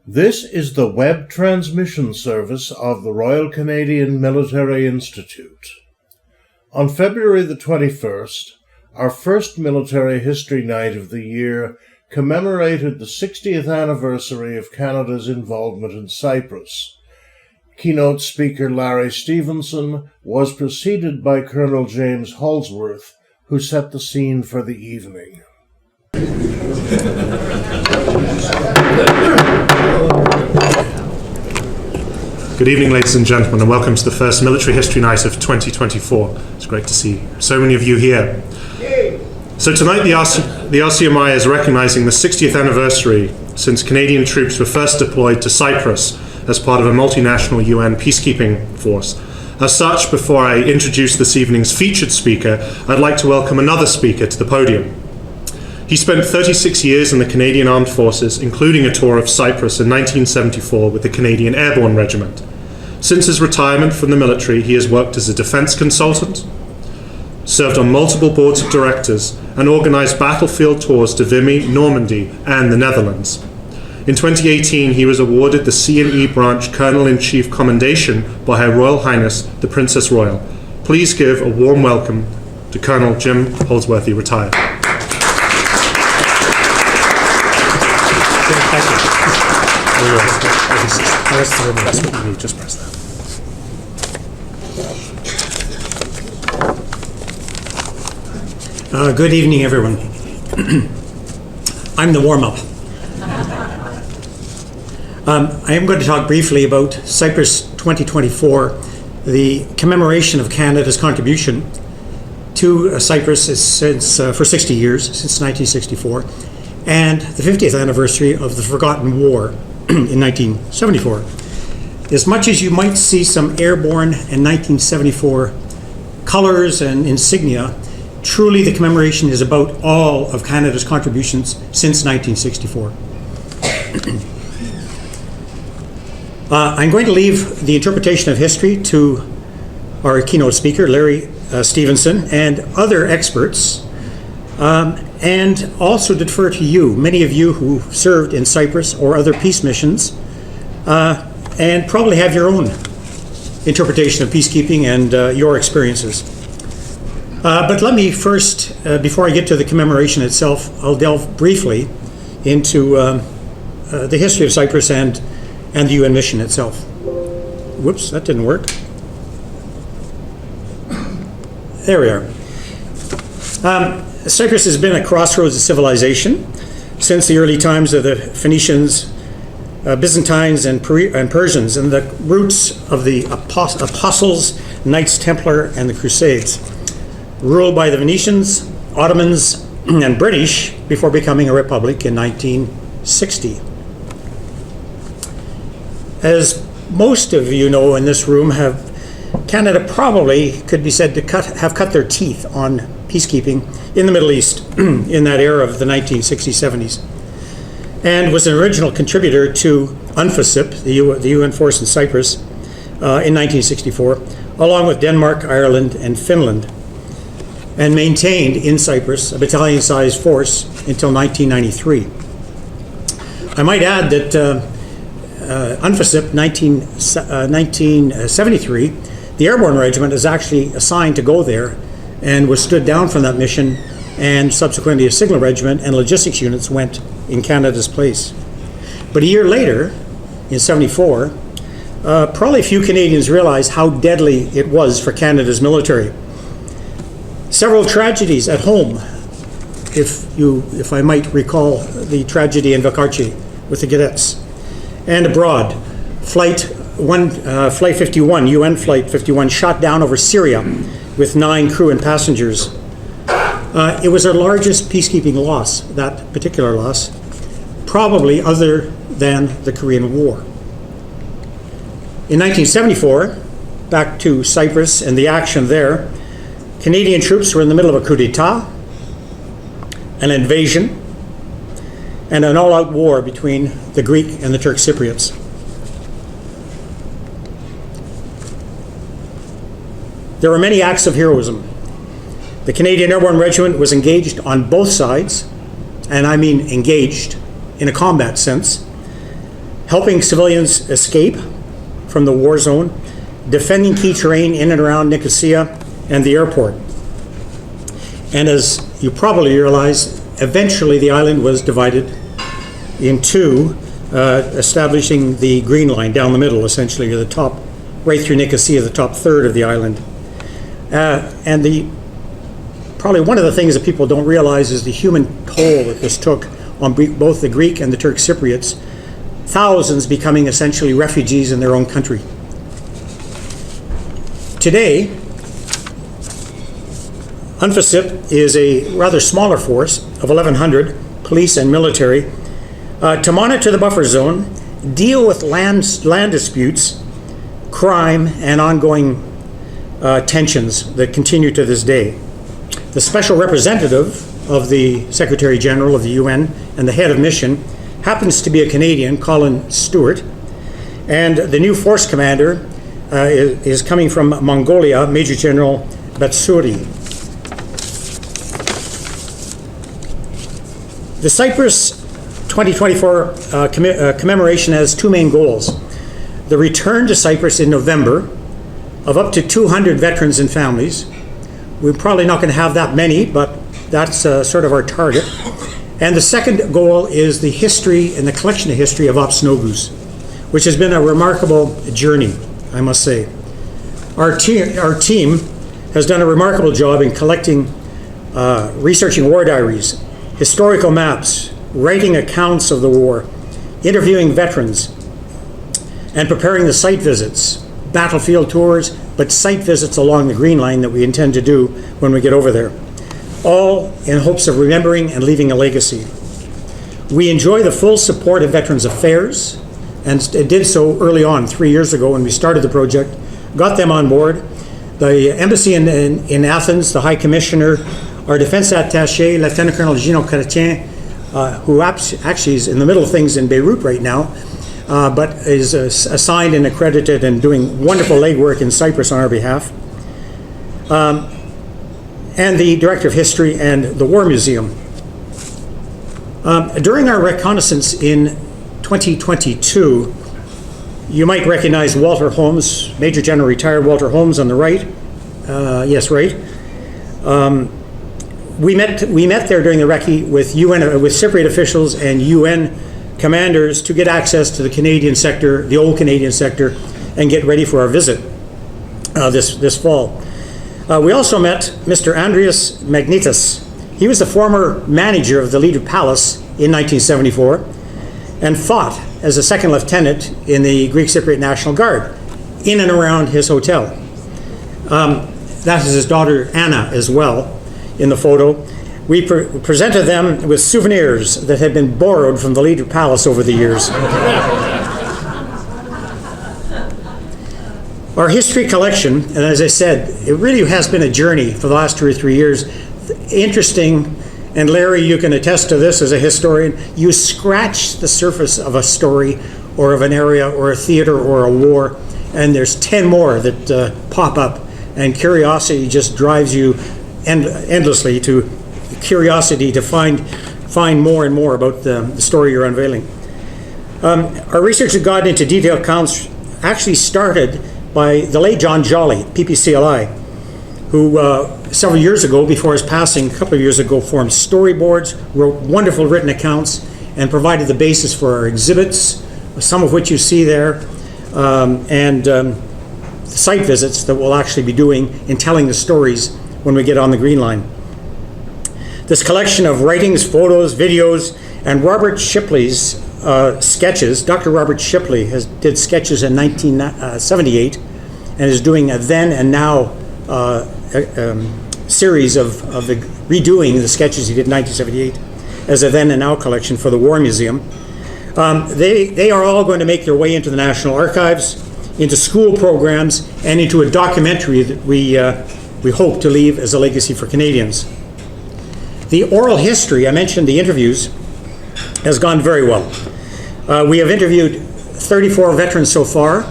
This is the web transmission service of the Royal Canadian Military Institute. On February the 21st, our first military history night of the year commemorated the 60th anniversary of Canada's involvement in Cyprus. Keynote speaker Larry Stevenson was preceded by Colonel James Holsworth, who set the scene for the evening. Good evening, ladies and gentlemen, and welcome to the first Military History Night of 2024. It's great to see so many of you here. So tonight the RCMI is recognising the 60th anniversary since Canadian troops were first deployed to Cyprus as part of a multinational UN peacekeeping force. As such, before I introduce this evening's featured speaker, I'd like to welcome another speaker to the podium. He spent 36 years in the Canadian Armed Forces, including a tour of Cyprus in 1974 with the Canadian Airborne Regiment. Since his retirement from the military, he has worked as a defence consultant, served on multiple boards of directors, and organised battlefield tours to Vimy, Normandy, and the Netherlands. In 2018, he was awarded the C&E Branch Colonel-in-Chief Commendation by Her Royal Highness, the Princess Royal. Please give a warm welcome to Colonel Jim Holsworthy, retired. Thank you. Just press that. Good evening, everyone. I'm the warm-up. I am going to talk briefly about Cyprus 2024, the commemoration of Canada's contribution to Cyprus for 60 years, since 1964, and the 50th anniversary of the Forgotten War in 1974. As much as you might see some airborne and 1974 colors and insignia, truly the commemoration is about all of Canada's contributions since 1964. I'm going to leave the interpretation of history to our keynote speaker, Larry Stevenson, and other experts, and also defer to you, many of you who served in Cyprus or other peace missions, and probably have your own interpretation of peacekeeping and your experiences. But let me first, before I get to the commemoration itself, I'll delve briefly into the history of Cyprus and the UN mission itself. Whoops, that didn't work. There we are. Cyprus has been a crossroads of civilization since the early times of the Phoenicians, Byzantines, and Persians, and the roots of the Apostles, Knights Templar, and the Crusades. Ruled by the Venetians, Ottomans, and British before becoming a republic in 1960. As most of you know in this room, Canada probably could be said to have cut their teeth on peacekeeping in the Middle East in that era of the 1960s, 70s, and was an original contributor to UNFICYP, the UN force in Cyprus, in 1964, along with Denmark, Ireland, and Finland, and maintained in Cyprus a battalion-sized force until 1993. I might add that UNFICYP 1973, the Airborne Regiment is actually assigned to go there and was stood down from that mission, and subsequently a Signal Regiment and logistics units went in Canada's place. But a year later, in 74, probably few Canadians realized how deadly it was for Canada's military. Several tragedies at home, if I might recall the tragedy in Vakarci with the cadets, and abroad. Flight 51, UN Flight 51, shot down over Syria with 9 crew and passengers. It was our largest peacekeeping loss, that particular loss, probably other than the Korean War. In 1974, back to Cyprus and the action there, Canadian troops were in the middle of a coup d'etat, an invasion, and an all-out war between the Greek and the Turk Cypriots. There were many acts of heroism. The Canadian Airborne Regiment was engaged on both sides, and I mean engaged in a combat sense, helping civilians escape from the war zone, defending key terrain in and around Nicosia and the airport. And as you probably realize, eventually the island was divided in two, establishing the Green Line down the middle, essentially, or the top, right through Nicosia, the top third of the island. And probably one of the things that people don't realize is the human toll that this took on both the Greek and the Turk Cypriots, thousands becoming essentially refugees in their own country. Today, UNFICYP is a rather smaller force of 1,100 police and military to monitor the buffer zone, deal with land disputes, crime, and ongoing tensions that continue to this day. The special representative of the Secretary General of the UN and the head of mission happens to be a Canadian, Colin Stewart, and the new force commander is coming from Mongolia, Major General Batsuri. The Cyprus 2024 commemoration has two main goals. The return to Cyprus in November of up to 200 veterans and families. We're probably not going to have that many, but that's sort of our target. And the second goal is the history and the collection of history of Ops Novus, which has been a remarkable journey, I must say. Our team has done a remarkable job in collecting, researching war diaries, historical maps, writing accounts of the war, interviewing veterans, and preparing the site visits, battlefield tours, but site visits along the Green Line that we intend to do when we get over there, all in hopes of remembering and leaving a legacy. We enjoy the full support of Veterans Affairs, and it did so early on, 3 years ago when we started the project, got them on board. The embassy in Athens, the High Commissioner, our Defense Attaché, Lieutenant Colonel Gino Chrétien, who actually is in the middle of things in Beirut right now, but is assigned and accredited and doing wonderful legwork in Cyprus on our behalf, and the Director of History and the War Museum. During our reconnaissance in 2022, you might recognize Walter Holmes, Major General retired Walter Holmes on the right. Yes, right. We met there during the recce with Cypriot officials and UN commanders to get access to the Canadian sector, the old Canadian sector, and get ready for our visit this fall. We also met Mr. Andreas Magnitas. He was the former manager of the Leader Palace in 1974 and fought as a second lieutenant in the Greek Cypriot National Guard in and around his hotel. That is his daughter Anna as well in the photo. We presented them with souvenirs that had been borrowed from the Leader Palace over the years. Our history collection, and as I said, it really has been a journey for the last 2 or 3 years. Interesting, and Larry, you can attest to this as a historian, you scratch the surface of a story or of an area or a theater or a war, and there's 10 more that pop up, and curiosity just drives you endlessly to curiosity to find more and more about the story you're unveiling. Our research has gotten into detailed accounts actually started by the late John Jolly, PPCLI, who several years ago, before his passing a couple of years ago, formed storyboards, wrote wonderful written accounts, and provided the basis for our exhibits, some of which you see there, and site visits that we'll actually be doing in telling the stories when we get on the Green Line. This collection of writings, photos, videos, and Robert Shipley's sketches. Dr. Robert Shipley did sketches in 1978 and is doing a then and now series of redoing the sketches he did in 1978 as a then and now collection for the War Museum. They are all going to make their way into the National Archives, into school programs, and into a documentary that we hope to leave as a legacy for Canadians. The oral history, I mentioned the interviews, has gone very well. We have interviewed 34 veterans so far,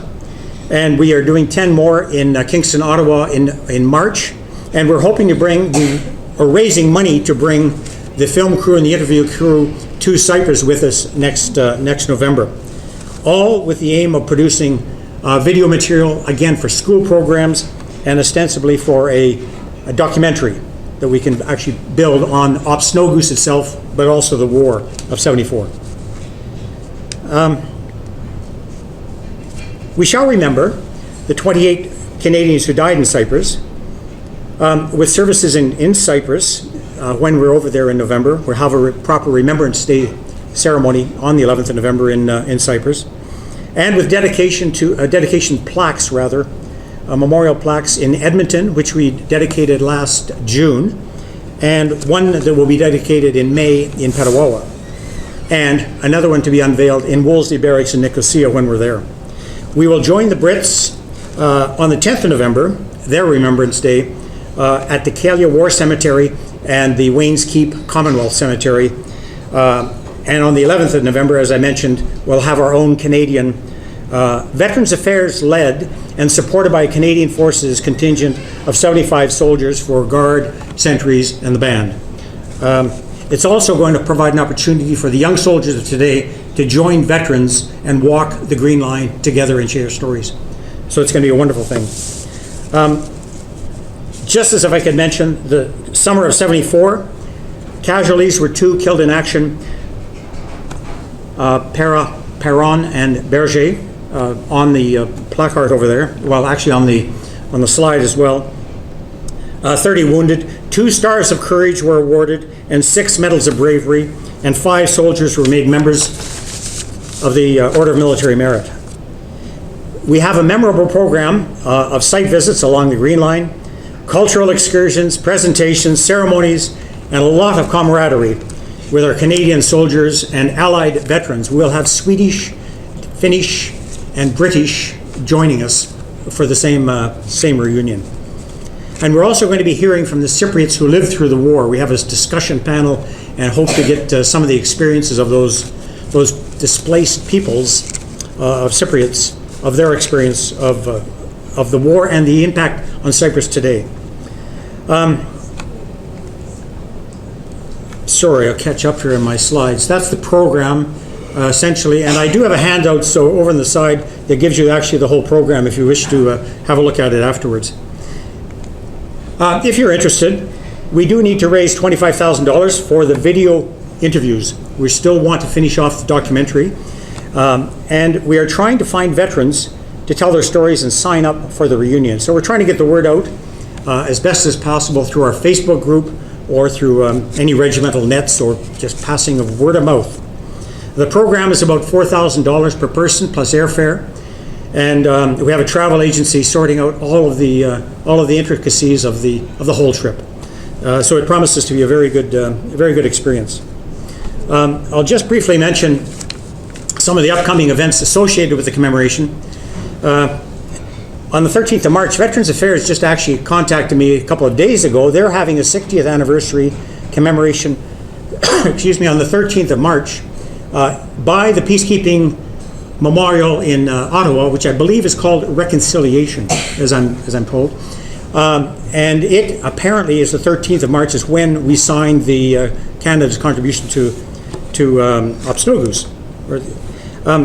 and we are doing 10 more in Kingston, Ottawa in March, and we're hoping to raising money to bring the film crew and the interview crew to Cyprus with us next November. all with the aim of producing video material, again, for school programs and ostensibly for a documentary that we can actually build on Op Snow Goose itself, but also the War of '74. We shall remember the 28 Canadians who died in Cyprus, with services in Cyprus when we're over there in November. We'll have a proper Remembrance Day ceremony on the 11th of November in Cyprus, and with dedication plaques, memorial plaques in Edmonton, which we dedicated last June, and one that will be dedicated in May in Petawawa, and another one to be unveiled in Wolseley Barracks in Nicosia when we're there. We will join the Brits on the 10th of November, their Remembrance Day, at the Kalia War Cemetery and the Waynes Keep Commonwealth Cemetery. And on the 11th of November, as I mentioned, we'll have our own Canadian Veterans Affairs led and supported by Canadian Forces contingent of 75 soldiers for Guard, Sentries, and the band. It's also going to provide an opportunity for the young soldiers of today to join veterans and walk the Green Line together and share stories. So it's going to be a wonderful thing. Just as if I could mention, the summer of '74, casualties were 2 killed in action, Perron and Berger, on the placard over there. Well, actually on the slide as well. 30 wounded, 2 Stars of Courage were awarded, and 6 Medals of Bravery, and 5 soldiers were made members of the Order of Military Merit. We have a memorable program of site visits along the Green Line, cultural excursions, presentations, ceremonies, and a lot of camaraderie with our Canadian soldiers and allied veterans. We'll have Swedish, Finnish, and British joining us for the same reunion. And we're also going to be hearing from the Cypriots who lived through the war. We have a discussion panel and hope to get some of the experiences of those displaced peoples of Cypriots, of their experience of the war and the impact on Cyprus today. Sorry, I'll catch up here in my slides. That's the program, essentially, and I do have a handout, so over on the side, that gives you actually the whole program if you wish to have a look at it afterwards. If you're interested, we do need to raise $25,000 for the video interviews. We still want to finish off the documentary, and we are trying to find veterans to tell their stories and sign up for the reunion. So we're trying to get the word out as best as possible through our Facebook group or through any regimental nets or just passing of word of mouth. The program is about $4,000 per person plus airfare, and we have a travel agency sorting out all of the intricacies of the whole trip. So it promises to be a very good experience. I'll just briefly mention some of the upcoming events associated with the commemoration. On the 13th of March, Veterans Affairs just actually contacted me a couple of days ago. They're having a 60th anniversary commemoration, excuse me, on the 13th of March by the Peacekeeping Memorial in Ottawa, which I believe is called Reconciliation, as I'm told. And it apparently is the 13th of March is when we signed the Canada's contribution to Op Snow Goose.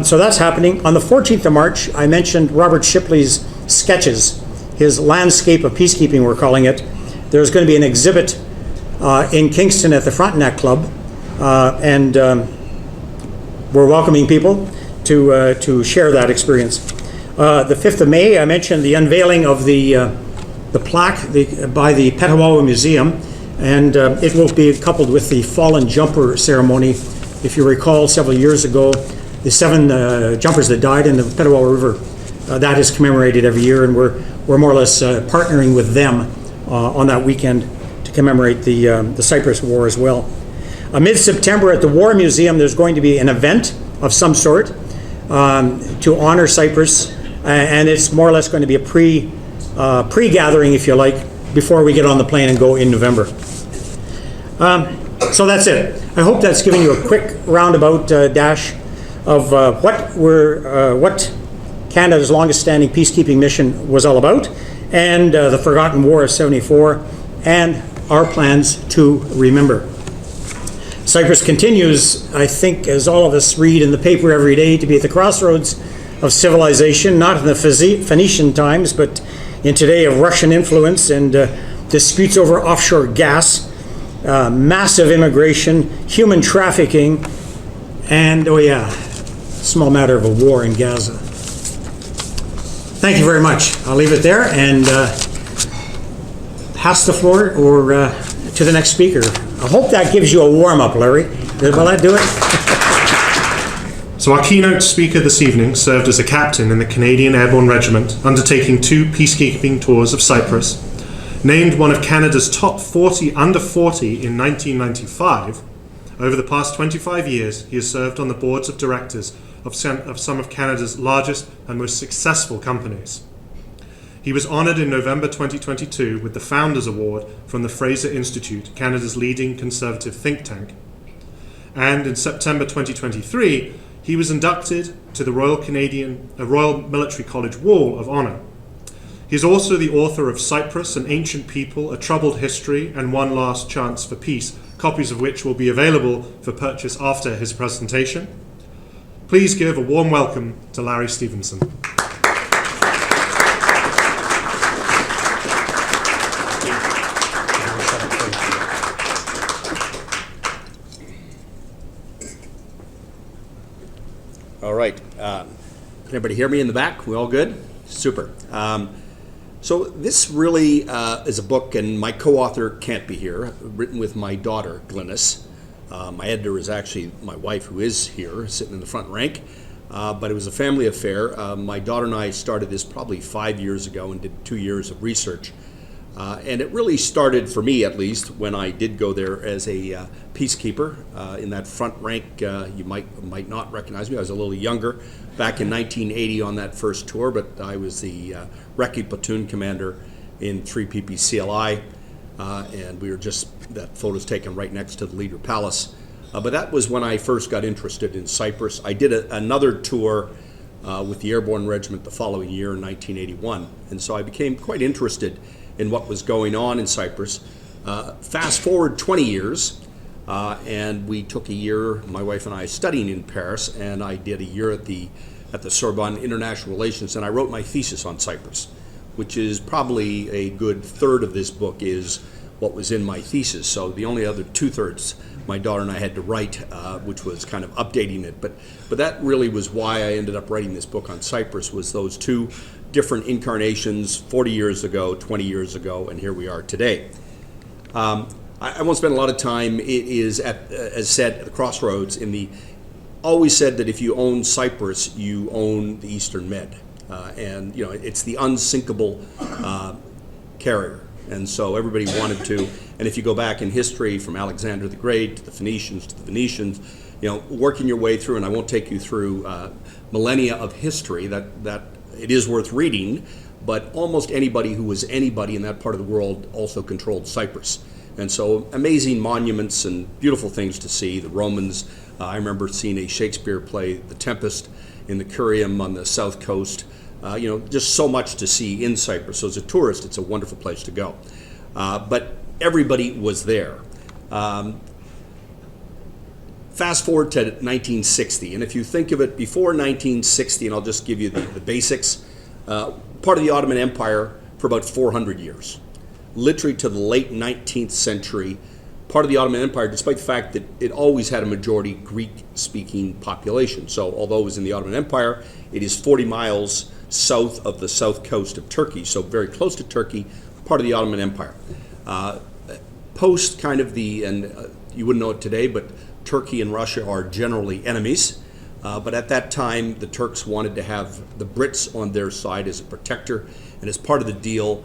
So that's happening. On the 14th of March, I mentioned Robert Shipley's sketches, his landscape of peacekeeping, we're calling it. There's going to be an exhibit in Kingston at the Frontenac Club, and we're welcoming people to share that experience. The 5th of May, I mentioned the unveiling of the plaque by the Petawawa Museum, and it will be coupled with the Fallen Jumper ceremony. If you recall, several years ago, the 7 jumpers that died in the Petawawa River, that is commemorated every year, and we're more or less partnering with them on that weekend to commemorate the Cyprus War as well. Mid-September at the War Museum, there's going to be an event of some sort to honor Cyprus, and it's more or less going to be a pre-gathering, if you like, before we get on the plane and go in November. So that's it. I hope that's given you a quick roundabout dash of what Canada's longest-standing peacekeeping mission was all about, and the Forgotten War of '74, and our plans to remember. Cyprus continues, I think, as all of us read in the paper every day, to be at the crossroads of civilization, not in the Phoenician times, but in today of Russian influence and disputes over offshore gas, massive immigration, human trafficking, and, oh yeah, small matter of a war in Gaza. Thank you very much. I'll leave it there and pass the floor to the next speaker. I hope that gives you a warm-up, Larry. Will that do it? So our keynote speaker this evening served as a captain in the Canadian Airborne Regiment, undertaking 2 peacekeeping tours of Cyprus. Named one of Canada's top 40 under 40 in 1995, over the past 25 years he has served on the boards of directors of some of Canada's largest and most successful companies. He was honoured in November 2022 with the Founders Award from the Fraser Institute, Canada's leading conservative think tank. And in September 2023, he was inducted to the Royal Military College Wall of Honour. He is also the author of Cyprus, An Ancient People, A Troubled History, and One Last Chance for Peace, copies of which will be available for purchase after his presentation. Please give a warm welcome to Larry Stevenson. All right. Can everybody hear me in the back? We all good? Super. So this really is a book, and my co-author can't be here, written with my daughter, Glynis. My editor is actually my wife, who is here, sitting in the front rank. But it was a family affair. My daughter and I started this probably 5 years ago and did 2 years of research. And it really started, for me at least, when I did go there as a peacekeeper in that front rank. You might not recognize me. I was a little younger back in 1980 on that first tour, but I was the recce platoon commander in 3 PPCLI, and we were that photo's taken right next to the Leader Palace. But that was when I first got interested in Cyprus. I did another tour with the Airborne Regiment the following year in 1981, and so I became quite interested in what was going on in Cyprus. Fast forward 20 years, and we took a year, my wife and I, studying in Paris, and I did a year at the Sorbonne International Relations, and I wrote my thesis on Cyprus, which is probably a good third of this book is what was in my thesis. So the only other 2/3 my daughter and I had to write, which was kind of updating it. But that really was why I ended up writing this book on Cyprus, was those 2 different incarnations 40 years ago, 20 years ago, and here we are today. I won't spend a lot of time. It is, as said, at the crossroads. Always said that if you own Cyprus, you own the Eastern Med. And it's the unsinkable carrier. And so everybody wanted to. And if you go back in history from Alexander the Great to the Phoenicians, working your way through, and I won't take you through millennia of history, that it is worth reading, but almost anybody who was anybody in that part of the world also controlled Cyprus. And so amazing monuments and beautiful things to see. The Romans, I remember seeing a Shakespeare play, The Tempest, in the Curium on the south coast. Just so much to see in Cyprus. So as a tourist, it's a wonderful place to go. But everybody was there. Fast forward to 1960, and if you think of it before 1960, and I'll just give you the basics, part of the Ottoman Empire for about 400 years. Literally to the late 19th century, part of the Ottoman Empire, despite the fact that it always had a majority Greek-speaking population. So although it was in the Ottoman Empire, it is 40 miles south of the south coast of Turkey, so very close to Turkey, part of the Ottoman Empire. Post kind of and you wouldn't know it today, but Turkey and Russia are generally enemies. But at that time, the Turks wanted to have the Brits on their side as a protector, and as part of the deal,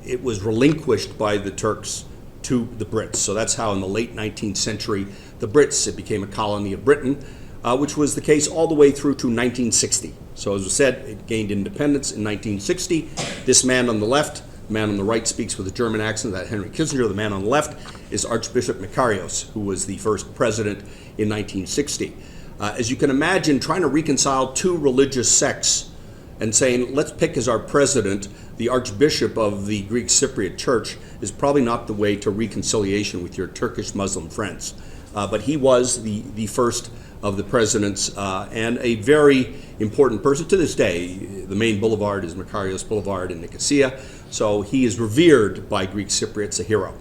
it was relinquished by the Turks to the Brits. So that's how in the late 19th century, it became a colony of Britain, which was the case all the way through to 1960. So as I said, it gained independence in 1960. This man on the left, the man on the right speaks with a German accent, that Henry Kissinger. The man on the left is Archbishop Makarios, who was the first president in 1960. As you can imagine, trying to reconcile 2 religious sects and saying, let's pick as our president the Archbishop of the Greek Cypriot Church is probably not the way to reconciliation with your Turkish Muslim friends. but he was the first of the presidents and a very important person to this day. The main boulevard is Makarios Boulevard in Nicosia, so he is revered by Greek Cypriots, a hero.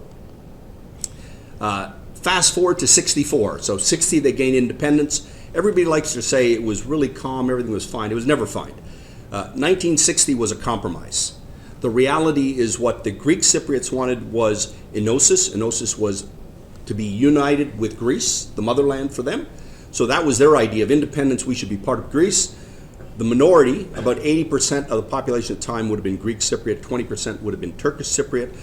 Fast forward to 64. So 60, they gain independence. Everybody likes to say it was really calm, everything was fine. It was never fine. 1960 was a compromise. The reality is what the Greek Cypriots wanted was enosis. Enosis was to be united with Greece, the motherland for them. So that was their idea of independence. We should be part of Greece. The minority, about 80% of the population at the time would have been Greek Cypriot, 20% would have been Turkish Cypriot.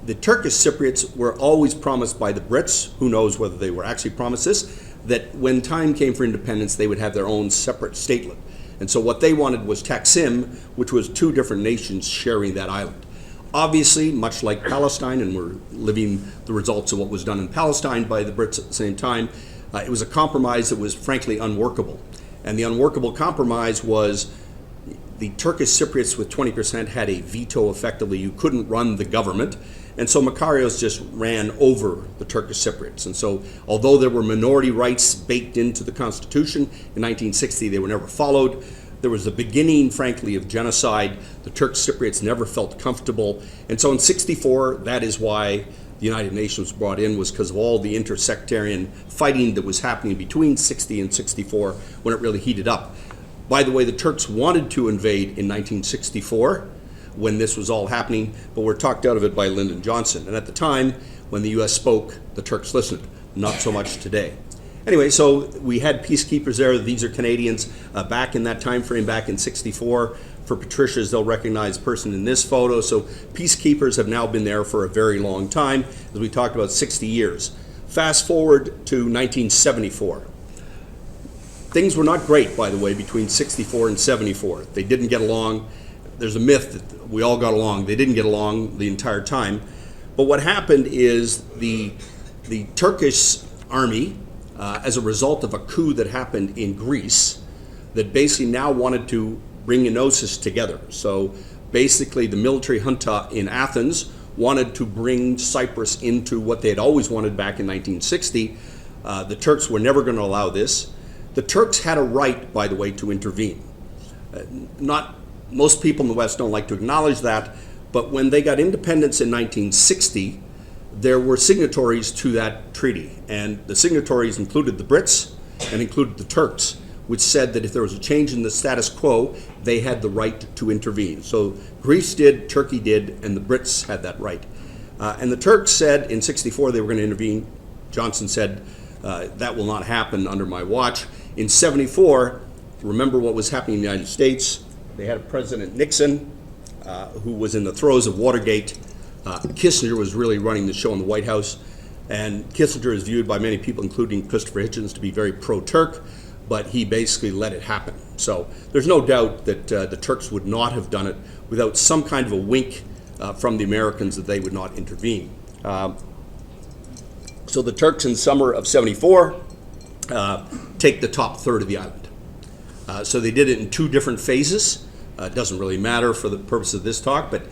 The Turkish Cypriots were always promised by the Brits, who knows whether they were actually promised this, that when time came for independence, they would have their own separate statelet. And so what they wanted was Taksim, which was two different nations sharing that island. Obviously, much like Palestine, and we're living the results of what was done in Palestine by the Brits at the same time, it was a compromise that was frankly unworkable. And the unworkable compromise was the Turkish Cypriots with 20% had a veto effectively. You couldn't run the government. And so Makarios just ran over the Turkish Cypriots. And so although there were minority rights baked into the Constitution, in 1960 they were never followed. There was the beginning, frankly, of genocide. The Turkish Cypriots never felt comfortable. And so in 64, that is why the United Nations was brought in, was because of all the intersectarian fighting that was happening between 60 and 64 when it really heated up. By the way, the Turks wanted to invade in 1964 when this was all happening, but were talked out of it by Lyndon Johnson. And at the time, when the U.S. spoke, the Turks listened. Not so much today. Anyway, so we had peacekeepers there. These are Canadians back in that time frame, back in 64. For Patricia's, they'll recognize the person in this photo. So peacekeepers have now been there for a very long time, as we talked about, 60 years. Fast forward to 1974. Things were not great, by the way, between 64 and 74. They didn't get along. There's a myth that we all got along. They didn't get along the entire time. But what happened is the Turkish army, as a result of a coup that happened in Greece, that basically now wanted to bring Enosis together. So basically the military junta in Athens wanted to bring Cyprus into what they had always wanted back in 1960. The Turks were never going to allow this. The Turks had a right, by the way, to intervene. Most people in the West don't like to acknowledge that, but when they got independence in 1960, there were signatories to that treaty, and the signatories included the Brits and included the Turks, which said that if there was a change in the status quo, they had the right to intervene. So Greece did, Turkey did, and the Brits had that right. And the Turks said in 64 they were going to intervene. Johnson said, that will not happen under my watch. In 74, remember what was happening in the United States. They had a President Nixon who was in the throes of Watergate. Kissinger was really running the show in the White House. And Kissinger is viewed by many people, including Christopher Hitchens, to be very pro-Turk, but he basically let it happen. So there's no doubt that the Turks would not have done it without some kind of a wink from the Americans that they would not intervene. So the Turks in summer of 74 take the top third of the island. So they did it in two different phases. It doesn't really matter for the purpose of this talk, but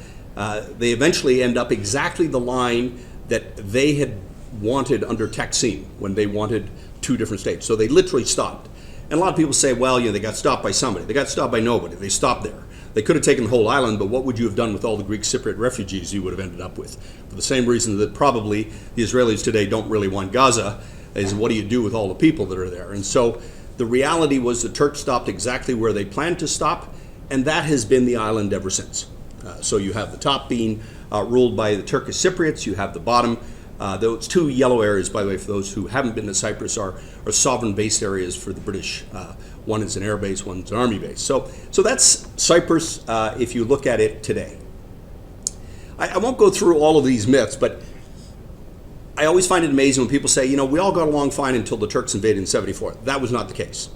they eventually end up exactly the line that they had wanted under Taksim when they wanted two different states. So they literally stopped. And a lot of people say, well, they got stopped by somebody. They got stopped by nobody. They stopped there. They could have taken the whole island, but what would you have done with all the Greek Cypriot refugees you would have ended up with? For the same reason that probably the Israelis today don't really want Gaza, is what do you do with all the people that are there? And so the reality was the Turks stopped exactly where they planned to stop, and that has been the island ever since. So you have the top being ruled by the Turkish Cypriots, you have the bottom. Those two yellow areas, by the way, for those who haven't been to Cyprus, are sovereign base areas for the British. One is an air base, one's an army base. So that's Cyprus if you look at it today. I won't go through all of these myths, but I always find it amazing when people say, we all got along fine until the Turks invaded in 74. That was not the case.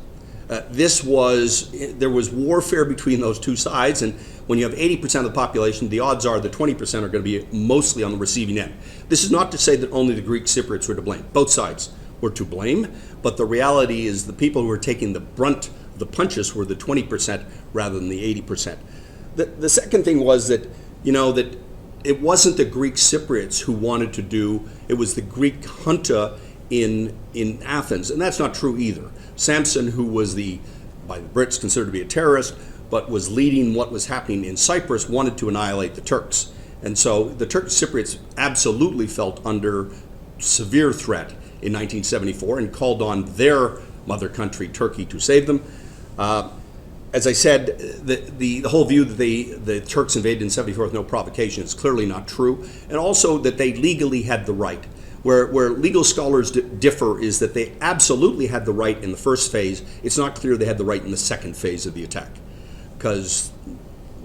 There was warfare between those two sides, and when you have 80% of the population, the odds are the 20% are going to be mostly on the receiving end. This is not to say that only the Greek Cypriots were to blame. Both sides were to blame, but the reality is the people who were taking the brunt of the punches were the 20% rather than the 80%. The second thing was that, that it wasn't the Greek Cypriots who wanted to do, it was the Greek junta in Athens, and that's not true either. Samson, who was by the Brits considered to be a terrorist, but was leading what was happening in Cyprus, wanted to annihilate the Turks. And so the Turkish Cypriots absolutely felt under severe threat in 1974 and called on their mother country, Turkey, to save them. As I said, the whole view that the Turks invaded in 74 with no provocation is clearly not true, and also that they legally had the right. Where legal scholars differ is that they absolutely had the right in the first phase. It's not clear they had the right in the second phase of the attack, because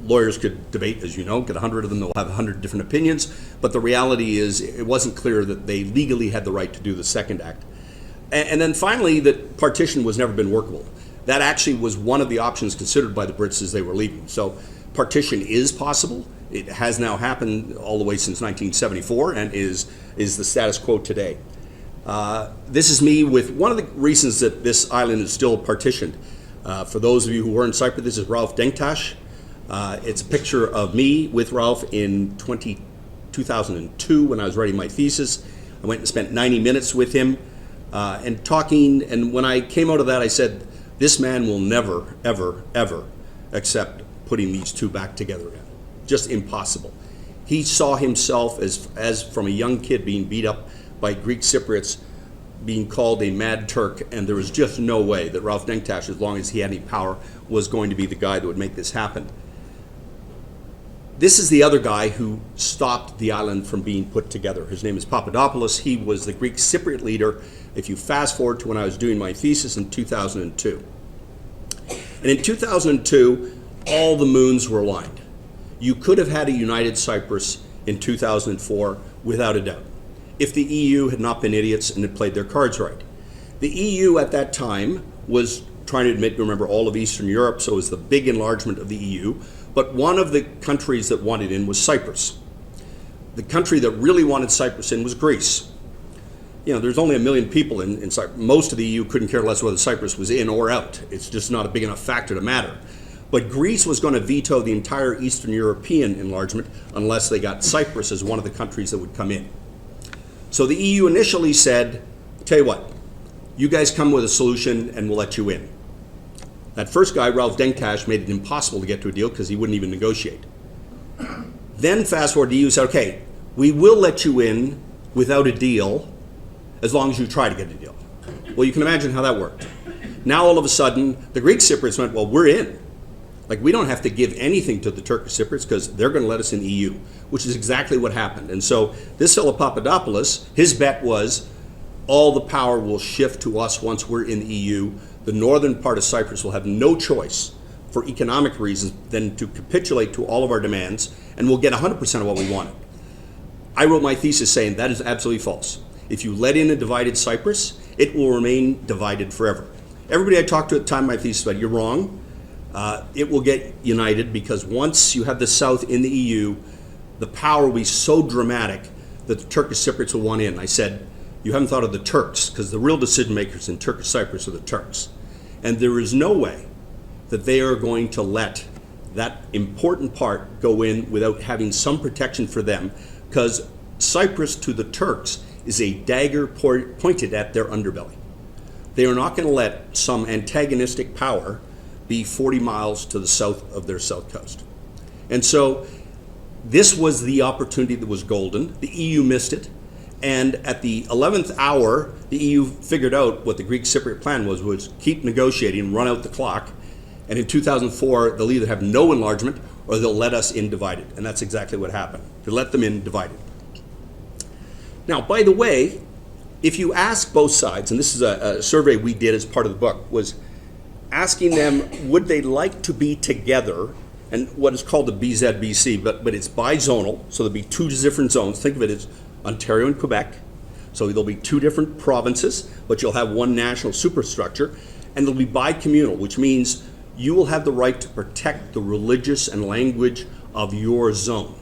lawyers could debate, as you know, get 100 of them, they'll have 100 different opinions, but the reality is it wasn't clear that they legally had the right to do the second act. And then finally, that partition was never been workable. That actually was one of the options considered by the Brits as they were leaving. So partition is possible. It has now happened all the way since 1974 and is the status quo today. This is me with one of the reasons that this island is still partitioned. For those of you who were in Cyprus, this is Ralph Denktash. It's a picture of me with Ralph in 2002 when I was writing my thesis. I went and spent 90 minutes with him and talking, and when I came out of that I said, this man will never, ever, ever accept putting these two back together again. Just impossible. He saw himself as from a young kid being beat up by Greek Cypriots, being called a mad Turk, and there was just no way that Ralph Denktash, as long as he had any power, was going to be the guy that would make this happen. This is the other guy who stopped the island from being put together. His name is Papadopoulos. He was the Greek Cypriot leader, if you fast forward to when I was doing my thesis in 2002. And in 2002, all the moons were aligned. You could have had a united Cyprus in 2004 without a doubt, if the EU had not been idiots and had played their cards right. The EU at that time was trying to admit, remember, all of Eastern Europe, so it was the big enlargement of the EU, but one of the countries that wanted in was Cyprus. The country that really wanted Cyprus in was Greece. You know, there's only 1 million people in Cyprus. Most of the EU couldn't care less whether Cyprus was in or out. It's just not a big enough factor to matter. But Greece was going to veto the entire Eastern European enlargement unless they got Cyprus as one of the countries that would come in. So the EU initially said, tell you what, you guys come with a solution and we'll let you in. That first guy, Ralph Denktash, made it impossible to get to a deal because he wouldn't even negotiate. Then fast forward, the EU said, okay, we will let you in without a deal as long as you try to get a deal. Well, you can imagine how that worked. Now all of a sudden, the Greek Cypriots went, well, we're in. Like, we don't have to give anything to the Turkish Cypriots because they're going to let us in the EU, which is exactly what happened. And so this fellow Papadopoulos, his bet was all the power will shift to us once we're in the EU. The northern part of Cyprus will have no choice for economic reasons than to capitulate to all of our demands, and we'll get 100% of what we wanted. I wrote my thesis saying that is absolutely false. If you let in a divided Cyprus, it will remain divided forever. Everybody I talked to at the time of my thesis said, you're wrong. It will get united because once you have the South in the EU, the power will be so dramatic that the Turkish Cypriots will want in. I said, you haven't thought of the Turks, because the real decision makers in Turkish Cyprus are the Turks. And there is no way that they are going to let that important part go in without having some protection for them, because Cyprus to the Turks is a dagger pointed at their underbelly. They are not going to let some antagonistic power be 40 miles to the south of their south coast. And so this was the opportunity that was golden. The EU missed it. And at the 11th hour, the EU figured out what the Greek Cypriot plan was keep negotiating, run out the clock. And in 2004, they'll either have no enlargement or they'll let us in divided. And that's exactly what happened. They let them in divided. Now, by the way, if you ask both sides, and this is a survey we did as part of the book, was asking them, would they like to be together, and what is called the BZBC, but it's bizonal, so there'll be two different zones. Think of it as Ontario and Quebec. So there'll be two different provinces, but you'll have one national superstructure, and they'll be bicommunal, which means you will have the right to protect the religious and language of your zone,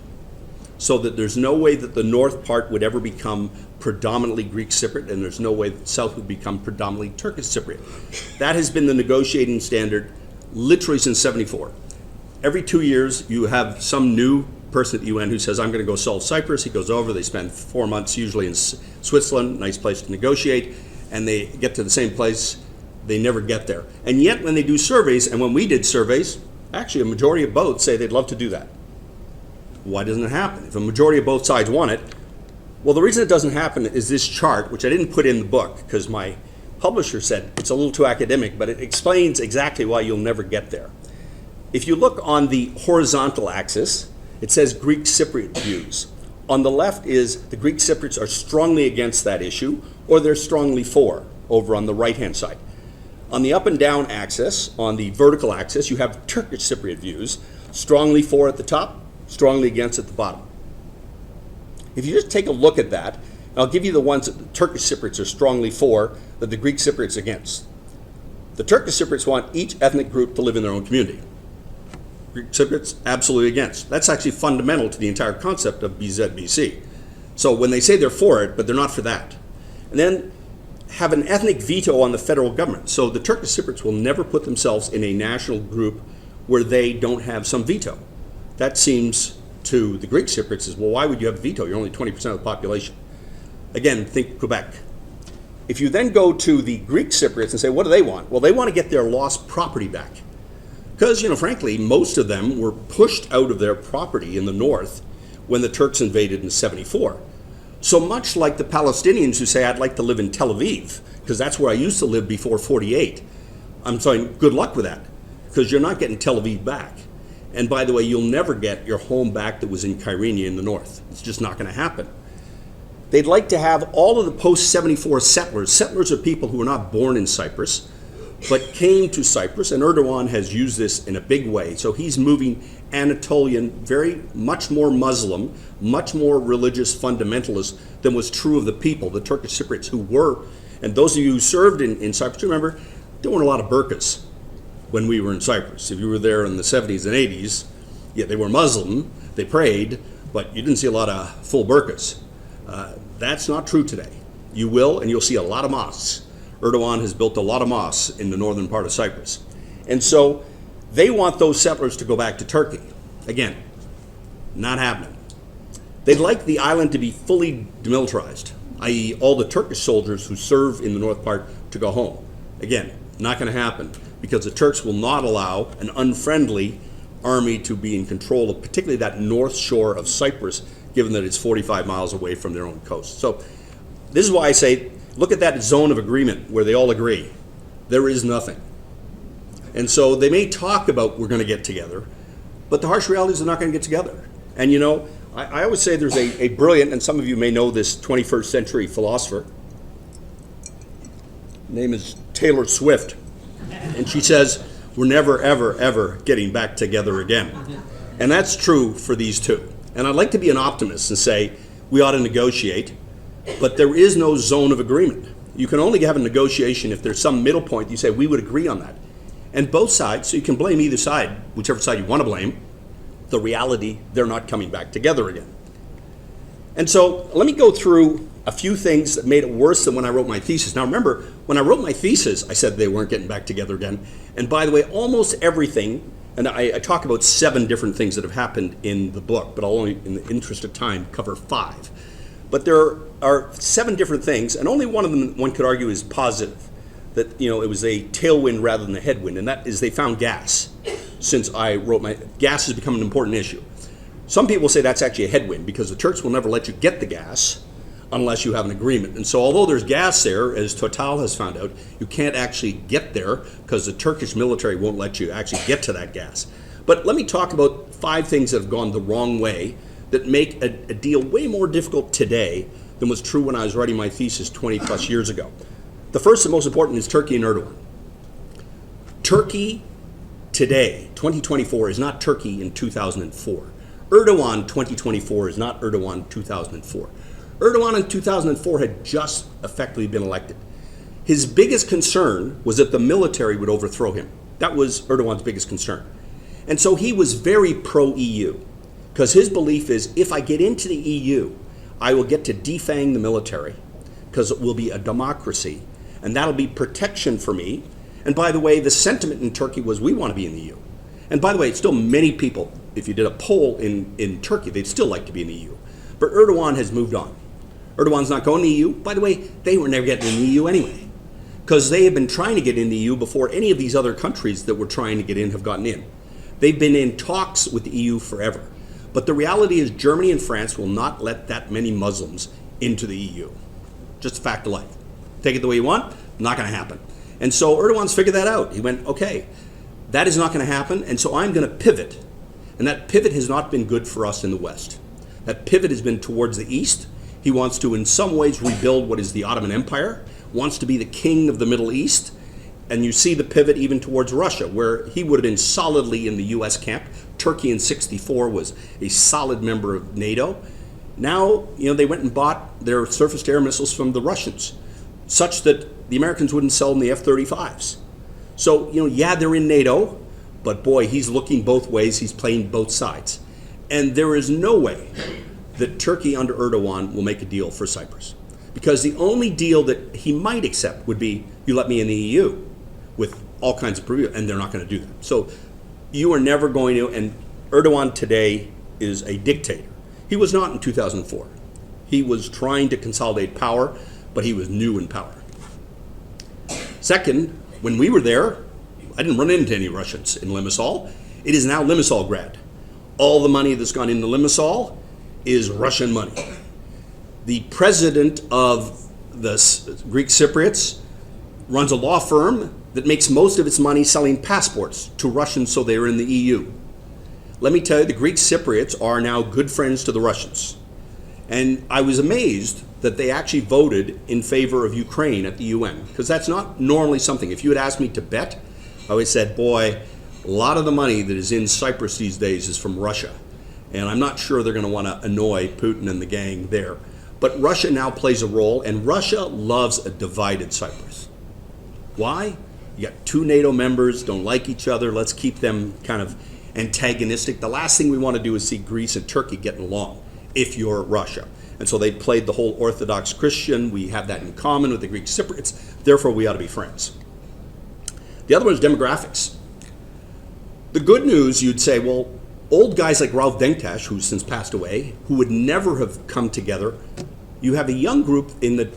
so that there's no way that the north part would ever become predominantly Greek Cypriot, and there's no way that the south would become predominantly Turkish Cypriot. That has been the negotiating standard literally since '74. Every 2 years, you have some new person at the UN who says, I'm going to go solve Cyprus. He goes over, they spend 4 months usually in Switzerland, nice place to negotiate, and they get to the same place, they never get there. And yet when they do surveys, and when we did surveys, actually a majority of both say they'd love to do that. Why doesn't it happen? If a majority of both sides want it, well, the reason it doesn't happen is this chart, which I didn't put in the book because my publisher said it's a little too academic, but it explains exactly why you'll never get there. If you look on the horizontal axis, it says Greek Cypriot views. On the left is the Greek Cypriots are strongly against that issue, or they're strongly for, over on the right-hand side. On the up and down axis, on the vertical axis, you have Turkish Cypriot views, strongly for at the top, strongly against at the bottom. If you just take a look at that, I'll give you the ones that the Turkish Cypriots are strongly for, that the Greek Cypriots against. The Turkish Cypriots want each ethnic group to live in their own community. Greek Cypriots absolutely against. That's actually fundamental to the entire concept of BZBC. So when they say they're for it, but they're not for that. And then have an ethnic veto on the federal government. So the Turkish Cypriots will never put themselves in a national group where they don't have some veto. That seems to the Greek Cypriots is, well, why would you have a veto? You're only 20% of the population. Again, think Quebec. If you then go to the Greek Cypriots and say, what do they want? Well, they want to get their lost property back. Because, frankly, most of them were pushed out of their property in the north when the Turks invaded in '74. So much like the Palestinians who say, I'd like to live in Tel Aviv, because that's where I used to live before '48. I'm saying, good luck with that, because you're not getting Tel Aviv back. And by the way, you'll never get your home back that was in Kyrenia in the north. It's just not going to happen. They'd like to have all of the post-'74 settlers. Settlers are people who were not born in Cyprus, but came to Cyprus, and Erdogan has used this in a big way. So he's moving Anatolian, very much more Muslim, much more religious fundamentalist than was true of the people, the Turkish Cypriots who were, and those of you who served in Cyprus, remember, there weren't a lot of burqas when we were in Cyprus. If you were there in the 70s and 80s, yeah, they were Muslim, they prayed, but you didn't see a lot of full burqas. That's not true today. You will, and you'll see a lot of mosques. Erdogan has built a lot of mosques in the northern part of Cyprus. And so they want those settlers to go back to Turkey. Again, not happening. They'd like the island to be fully demilitarized, i.e. all the Turkish soldiers who serve in the north part to go home. Again, not going to happen because the Turks will not allow an unfriendly army to be in control of particularly that north shore of Cyprus, given that it's 45 miles away from their own coast. So this is why I say, look at that zone of agreement where they all agree. There is nothing. And so they may talk about we're going to get together, but the harsh reality is they're not going to get together. And I always say there's a brilliant, and some of you may know this 21st century philosopher, name is Taylor Swift, and she says, we're never, ever, ever getting back together again. And that's true for these two. And I'd like to be an optimist and say we ought to negotiate, but there is no zone of agreement. You can only have a negotiation if there's some middle point. You say, we would agree on that. And both sides, so you can blame either side, whichever side you want to blame, the reality, they're not coming back together again. And so let me go through a few things that made it worse than when I wrote my thesis. Now remember, when I wrote my thesis, I said they weren't getting back together again. And by the way, almost everything, and I talk about 7 different things that have happened in the book, but I'll only, in the interest of time, cover 5. But there are 7 different things, and only one of them, one could argue, is positive. That, it was a tailwind rather than a headwind, and that is they found gas. Since I wrote gas has become an important issue. Some people say that's actually a headwind because the Turks will never let you get the gas unless you have an agreement. And so although there's gas there, as Total has found out, you can't actually get there because the Turkish military won't let you actually get to that gas. But let me talk about 5 things that have gone the wrong way that make a deal way more difficult today than was true when I was writing my thesis 20 plus years ago. The first and most important is Turkey and Erdogan. Turkey today, 2024, is not Turkey in 2004. Erdogan 2024 is not Erdogan 2004. Erdogan in 2004 had just effectively been elected. His biggest concern was that the military would overthrow him. That was Erdogan's biggest concern. And so he was very pro-EU, because his belief is if I get into the EU, I will get to defang the military, because it will be a democracy, and that'll be protection for me. And by the way, the sentiment in Turkey was we want to be in the EU. And by the way, still many people if you did a poll in Turkey, they'd still like to be in the EU. But Erdogan has moved on. Erdogan's not going to the EU. By the way, they were never getting in the EU anyway, because they have been trying to get in the EU before any of these other countries that were trying to get in have gotten in. They've been in talks with the EU forever. But the reality is Germany and France will not let that many Muslims into the EU. Just a fact of life. Take it the way you want, not going to happen. And so Erdogan's figured that out. He went, okay, that is not going to happen, and so I'm going to pivot. And that pivot has not been good for us in the West. That pivot has been towards the East. He wants to, in some ways, rebuild what is the Ottoman Empire, wants to be the king of the Middle East. And you see the pivot even towards Russia, where he would have been solidly in the U.S. camp. Turkey in '64 was a solid member of NATO. Now, they went and bought their surface-to-air missiles from the Russians, such that the Americans wouldn't sell them the F-35s. So, yeah, they're in NATO, but boy, he's looking both ways. He's playing both sides. And there is no way that Turkey under Erdogan will make a deal for Cyprus. Because the only deal that he might accept would be, you let me in the EU with all kinds of provisions, and they're not going to do that. So you are never going to, and Erdogan today is a dictator. He was not in 2004. He was trying to consolidate power, but he was new in power. Second, when we were there, I didn't run into any Russians in Limassol. It is now Limassolgrad. All the money that's gone into Limassol is Russian money. The president of the Greek Cypriots runs a law firm that makes most of its money selling passports to Russians so they're in the EU. Let me tell you, the Greek Cypriots are now good friends to the Russians. And I was amazed that they actually voted in favor of Ukraine at the UN, because that's not normally something. If you had asked me to bet, I would have said, boy, a lot of the money that is in Cyprus these days is from Russia. And I'm not sure they're going to want to annoy Putin and the gang there. But Russia now plays a role, and Russia loves a divided Cyprus. Why? You got two NATO members, don't like each other, let's keep them kind of antagonistic. The last thing we want to do is see Greece and Turkey getting along, if you're Russia. And so they played the whole Orthodox Christian, we have that in common with the Greek Cypriots, therefore we ought to be friends. The other one is demographics. The good news, you'd say, well, old guys like Ralph Denktash, who's since passed away, who would never have come together, you have a young group in the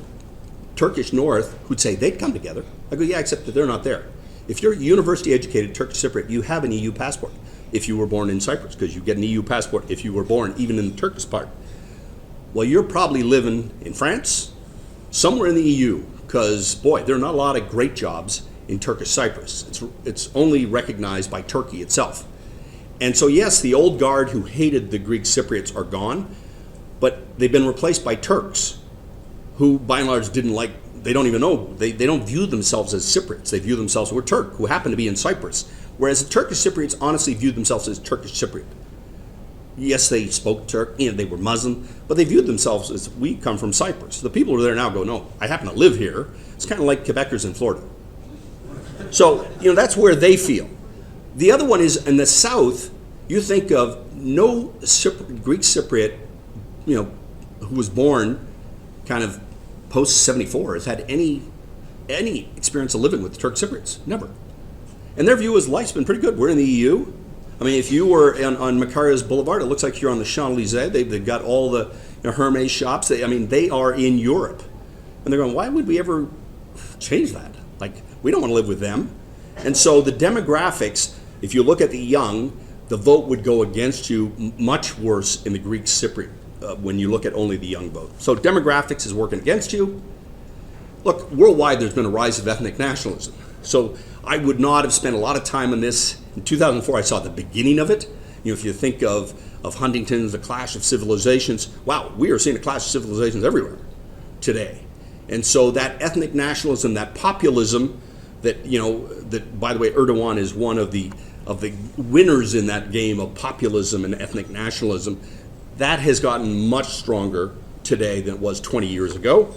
Turkish North who'd say they'd come together. I go, yeah, except that they're not there. If you're a university-educated Turkish Cypriot, you have an EU passport if you were born in Cyprus, because you get an EU passport if you were born even in the Turkish part. Well, you're probably living in France, somewhere in the EU, because, boy, there are not a lot of great jobs in Turkish Cyprus. It's only recognized by Turkey itself. And so, yes, the old guard who hated the Greek Cypriots are gone, but they've been replaced by Turks who, by and large, didn't like, they don't even know, they don't view themselves as Cypriots. They view themselves, we're Turk, who happen to be in Cyprus. Whereas the Turkish Cypriots honestly viewed themselves as Turkish Cypriot. Yes, they spoke Turk, they were Muslim, but they viewed themselves as, we come from Cyprus. The people who are there now go, no, I happen to live here. It's kind of like Quebecers in Florida. So, that's where they feel. The other one is in the south, you think of no Greek Cypriot, who was born kind of post-74 has had any experience of living with the Turk Cypriots. Never. And their view is life's been pretty good. We're in the EU. I mean, if you were on Makarios Boulevard, it looks like you're on the Champs-Élysées. They've got all the Hermes shops. They are in Europe. And they're going, why would we ever change that? Like, we don't want to live with them. And so the demographics, if you look at the young, the vote would go against you much worse in the Greek Cypriot when you look at only the young vote. So demographics is working against you. Look, worldwide there's been a rise of ethnic nationalism. So I would not have spent a lot of time on this. In 2004 I saw the beginning of it. If you think of Huntington's The Clash of Civilizations, wow, we are seeing a clash of civilizations everywhere today. And so that ethnic nationalism, that populism, that by the way, Erdogan is one of the winners in that game of populism and ethnic nationalism, that has gotten much stronger today than it was 20 years ago.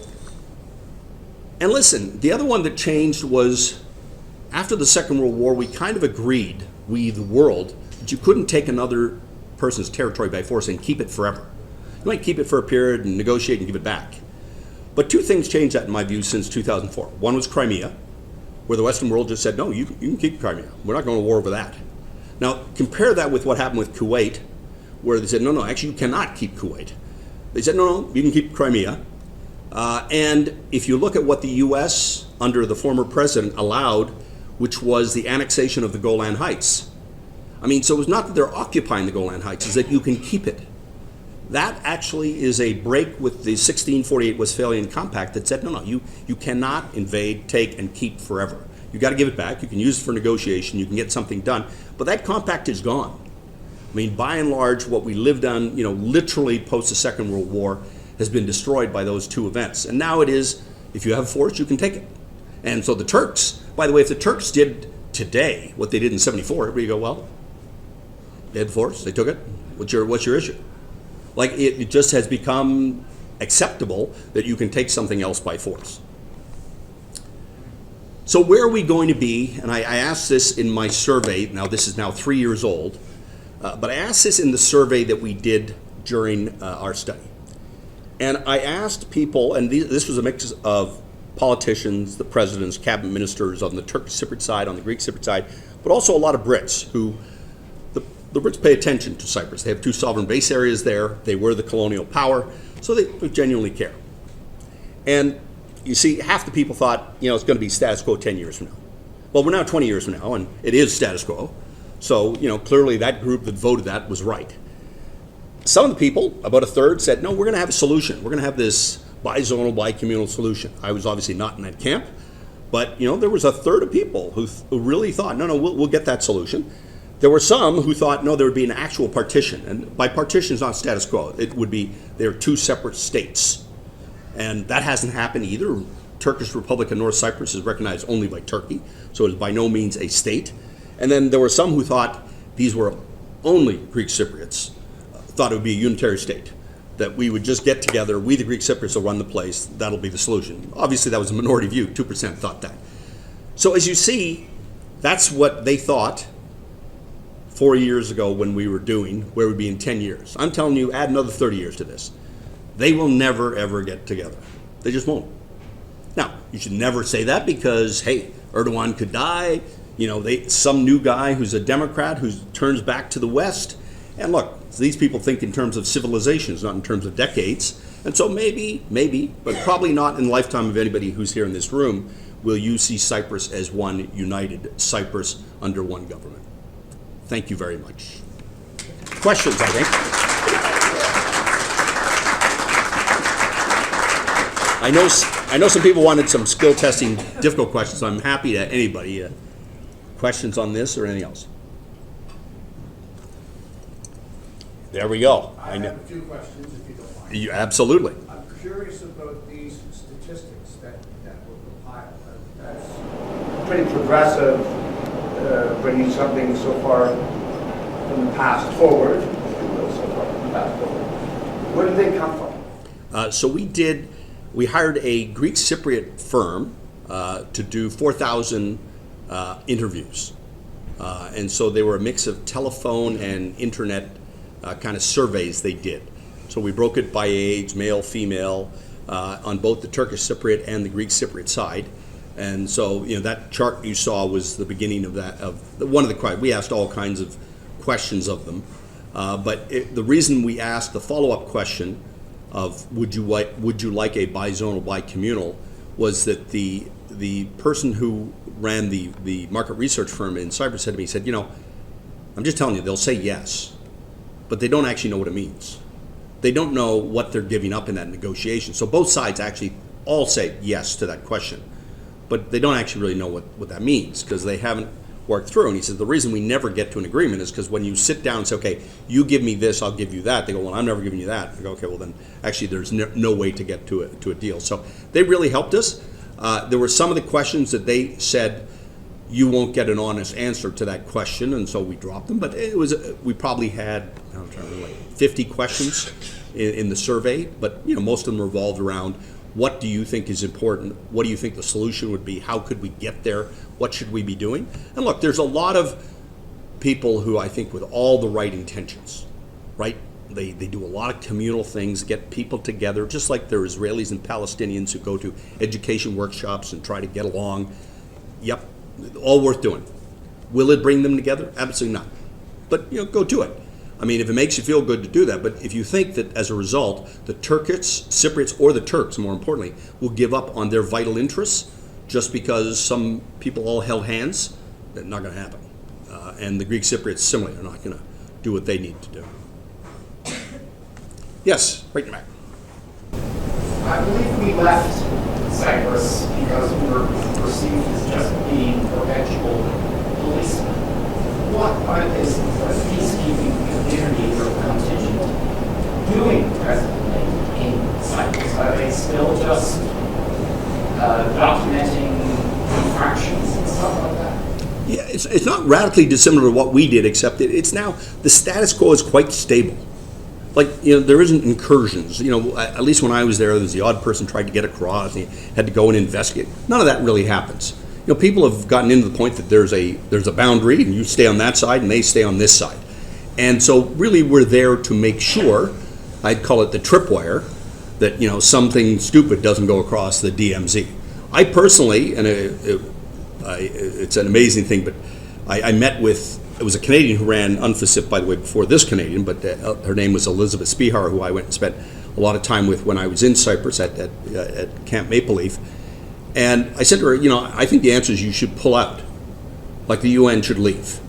And listen, the other one that changed was after the Second World War, we kind of agreed, we the world, that you couldn't take another person's territory by force and keep it forever. You might keep it for a period and negotiate and give it back. But two things changed that, in my view, since 2004. One was Crimea, where the Western world just said, no, you can keep Crimea. We're not going to war over that. Now, compare that with what happened with Kuwait, where they said, no, actually you cannot keep Kuwait. They said, no, you can keep Crimea. And if you look at what the U.S. under the former president allowed, which was the annexation of the Golan Heights. I mean, so it's not that they're occupying the Golan Heights, it's that you can keep it. That actually is a break with the 1648 Westphalian Compact that said, no, you cannot invade, take, and keep forever. You got to give it back. You can use it for negotiation. You can get something done. But that compact is gone. I mean, by and large, what we lived on, literally post the Second World War has been destroyed by those two events. And now it is, if you have force, you can take it. And so the Turks, by the way, if the Turks did today what they did in 74, everybody go, well, they had force, they took it. What's your issue? Like, it just has become acceptable that you can take something else by force. So where are we going to be? And I asked this in my survey. Now, this is now 3 years old. But I asked this in the survey that we did during our study. And I asked people, and this was a mix of politicians, the presidents, cabinet ministers on the Turkish Cypriot side, on the Greek Cypriot side, but also a lot of Brits who, the Brits pay attention to Cyprus. They have 2 sovereign base areas there. They were the colonial power, so they genuinely care. And you see, half the people thought, it's going to be status quo 10 years from now. Well, we're now 20 years from now, and it is status quo. So, clearly that group that voted that was right. Some of the people, about a third, said, no, we're going to have a solution. We're going to have this bizonal, bicommunal solution. I was obviously not in that camp, but, there was a third of people who really thought, no, we'll get that solution. There were some who thought, no, there would be an actual partition. And by partition is not status quo. It would be, there are 2 separate states. And that hasn't happened either. Turkish Republic of North Cyprus is recognized only by Turkey, so it is by no means a state. And then there were some who thought these were only Greek Cypriots, thought it would be a unitary state, that we would just get together, we the Greek Cypriots will run the place, that'll be the solution. Obviously that was a minority view, 2% thought that. So as you see, that's what they thought 4 years ago when we were doing where we'd be in 10 years. I'm telling you, add another 30 years to this. They will never, ever get together. They just won't. Now, you should never say that because, hey, Erdogan could die. Some new guy who's a Democrat who turns back to the West. And look, these people think in terms of civilizations, not in terms of decades. And so maybe, but probably not in the lifetime of anybody who's here in this room, will you see Cyprus as one united Cyprus under one government. Thank you very much. Questions, I think. I know some people wanted some skill testing, difficult questions, so I'm happy to anybody. Questions on this or anything else? There we go. I have a few questions, if you don't mind. Absolutely. I'm curious about these statistics that were compiled. That's pretty progressive, bringing something so far from the past forward, if you will, so far from the past forward. Where did they come from? So we hired a Greek Cypriot firm to do 4,000 interviews. And so they were a mix of telephone and internet kind of surveys they did. So we broke it by age, male, female, on both the Turkish Cypriot and the Greek Cypriot side. And so, that chart you saw was the beginning of that, one of the questions. We asked all kinds of questions of them. But the reason we asked the follow-up question of would you like a bizonal, bicommunal, was that the person who ran the market research firm in Cyprus said to me, he said, I'm just telling you, they'll say yes, but they don't actually know what it means. They don't know what they're giving up in that negotiation. So both sides actually all say yes to that question, but they don't actually really know what that means because they haven't worked through. And he says the reason we never get to an agreement is because when you sit down and say, okay, you give me this, I'll give you that. They go, well, I'm never giving you that. I go, okay, well then actually there's no way to get to a deal. So they really helped us. There were some of the questions that they said you won't get an honest answer to that question, and so we dropped them. But we probably had 50 questions in the survey, but most of them revolved around what do you think is important? What do you think the solution would be? How could we get there? What should we be doing? And look, there's a lot of people who I think with all the right intentions, right? They do a lot of communal things, get people together, just like there are Israelis and Palestinians who go to education workshops and try to get along. Yep, all worth doing. Will it bring them together? Absolutely not. but go do it. I mean, if it makes you feel good to do that, but if you think that as a result, the Turkish, Cypriots, or the Turks, more importantly, will give up on their vital interests just because some people all held hands, that's not going to happen. And the Greek Cypriots, similarly, are not going to do what they need to do. Yes, right in the back. I believe we left Cyprus because we were perceived as just being perpetual policemen. What are this peacekeeping community or contingent doing presently in Cyprus? Are they still just documenting infractions and stuff like that? Yeah, it's not radically dissimilar to what we did, except it's now, the status quo is quite stable. Like, there isn't incursions. At least when I was there was the odd person tried to get across and you had to go and investigate. None of that really happens. People have gotten into the point that there's a boundary and you stay on that side and they stay on this side. And so really we're there to make sure, I'd call it the tripwire, that something stupid doesn't go across the DMZ. I personally, and it's an amazing thing, but I met with, it was a Canadian who ran UNFICYP, by the way, before this Canadian, but her name was Elizabeth Spihar, who I went and spent a lot of time with when I was in Cyprus at Camp Maple Leaf. And I said to her, I think the answer is you should pull out, like the UN should leave.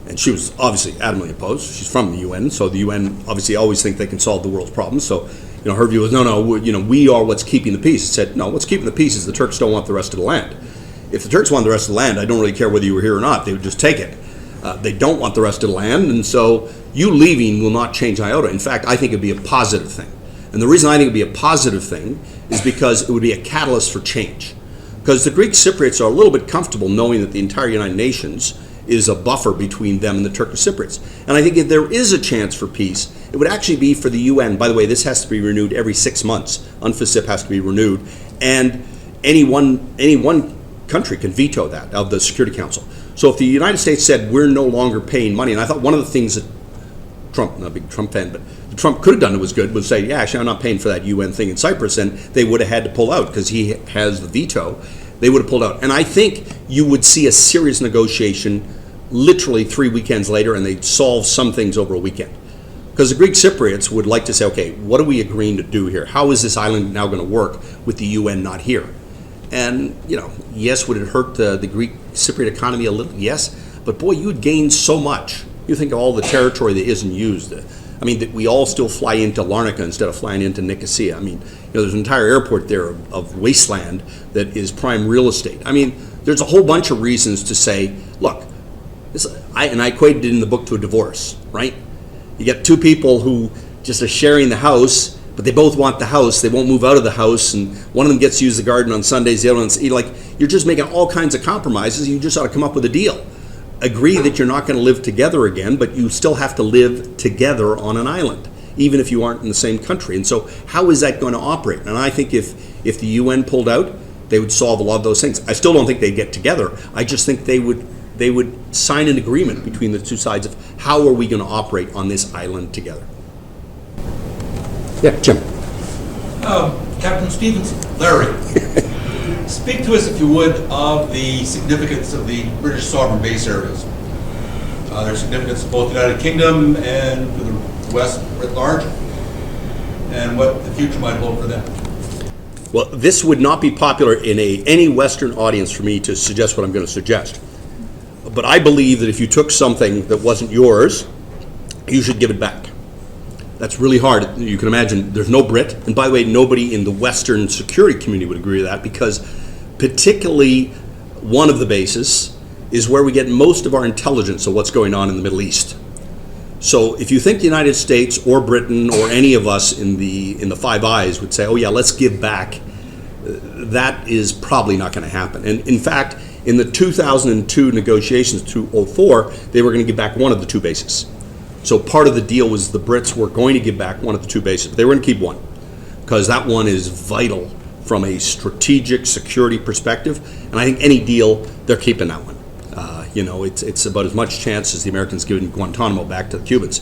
And she was obviously adamantly opposed. She's from the UN, so the UN obviously always think they can solve the world's problems. So, her view was, no, we are what's keeping the peace. I said, no, what's keeping the peace is the Turks don't want the rest of the land. If the Turks want the rest of the land, I don't really care whether you were here or not. They would just take it. They don't want the rest of the land, and so you leaving will not change iota. In fact, I think it would be a positive thing. And the reason I think it would be a positive thing is because it would be a catalyst for change. Because the Greek Cypriots are a little bit comfortable knowing that the entire United Nations is a buffer between them and the Turkish Cypriots. And I think if there is a chance for peace, it would actually be for the UN. By the way, this has to be renewed every 6 months. UNFICYP has to be renewed. And any one country can veto that of the Security Council. So if the United States said we're no longer paying money, and I thought one of the things that Trump, not a big Trump fan, but Trump could have done that was good, was say, yeah, actually I'm not paying for that UN thing in Cyprus, and they would have had to pull out because he has the veto. They would have pulled out. And I think you would see a serious negotiation literally 3 weekends later, and they'd solve some things over a weekend. Because the Greek Cypriots would like to say, okay, what are we agreeing to do here? How is this island now going to work with the UN not here? And, yes, would it hurt the Greek Cypriot economy a little? Yes. But, boy, you would gain so much. You think of all the territory that isn't used. That we all still fly into Larnaca instead of flying into Nicosia. There's an entire airport there of wasteland that is prime real estate. There's a whole bunch of reasons to say, look, I equated it in the book to a divorce, right? You get two people who just are sharing the house, but they both want the house. They won't move out of the house, and one of them gets to use the garden on Sundays, the other one's you're just making all kinds of compromises. You just ought to come up with a deal. Agree that you're not going to live together again, but you still have to live together on an island, even if you aren't in the same country. And so how is that going to operate? And I think if the UN pulled out, they would solve a lot of those things. I still don't think they'd get together. I just think they would sign an agreement between the two sides of how are we going to operate on this island together. Yeah, Jim. Captain Stevenson, Larry, speak to us, if you would, of the significance of the British sovereign base areas. Their significance to both the United Kingdom and for the West at large, and what the future might hold for them. Well, this would not be popular in any Western audience for me to suggest what I'm going to suggest. But I believe that if you took something that wasn't yours, you should give it back. That's really hard. You can imagine there's no Brit. And by the way, nobody in the Western security community would agree with that, because particularly one of the bases is where we get most of our intelligence of what's going on in the Middle East. So if you think the United States or Britain or any of us in the Five Eyes would say, oh yeah, let's give back, that is probably not going to happen. And in fact, in the 2002 negotiations, 2004, they were going to give back one of the two bases. So part of the deal was the Brits were going to give back one of the two bases, but they were going to keep one, because that one is vital from a strategic security perspective. And I think any deal, they're keeping that one. It's about as much chance as the Americans giving Guantanamo back to the Cubans.